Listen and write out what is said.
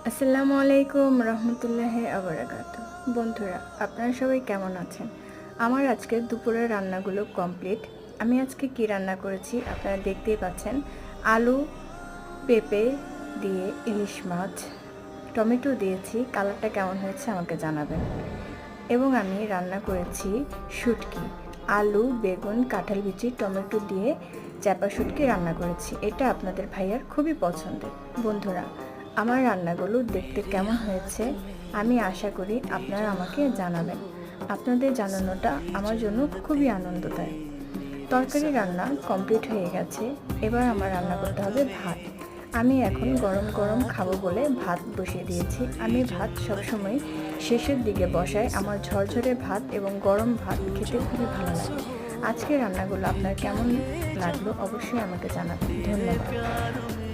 আসসালামু আলাইকুম রহমতুল্লাহি আবরাকাতু। বন্ধুরা, আপনারা সবাই কেমন আছেন? আমার আজকের দুপুরের রান্নাগুলো কমপ্লিট। আমি আজকে কি রান্না করেছি আপনারা দেখতেই পাচ্ছেন। আলু, পেঁপে দিয়ে ইলিশ মাছ, টমেটো দিয়েছি। কালারটা কেমন হয়েছে আমাকে জানাবেন। এবং আমি রান্না করেছি শুটকি, আলু, বেগুন, কাঁঠাল বিচি, টমেটো দিয়ে চাপা শুটকি রান্না করেছি। এটা আপনাদের ভাইয়ার খুবই পছন্দের। বন্ধুরা, আমার রান্নাগুলো দেখতে কেমন হয়েছে আমি আশা করি আপনারা আমাকে জানাবেন। আপনাদের জানানোটা আমার জন্য খুবই আনন্দদায়ক। তরকারি রান্না কমপ্লিট হয়ে গেছে। এবার আমার রান্না করতে হবে ভাত। আমি এখন গরম গরম খাবো বলে ভাত বসিয়ে দিয়েছি। আমি ভাত সবসময় শেষের দিকে বসাই। আমার ঝরঝরে ভাত এবং গরম ভাত খেতে খুবই ভালো লাগে। আজকের রান্নাগুলো আপনার কেমন লাগলো অবশ্যই আমাকে জানাবেন। ধন্যবাদ।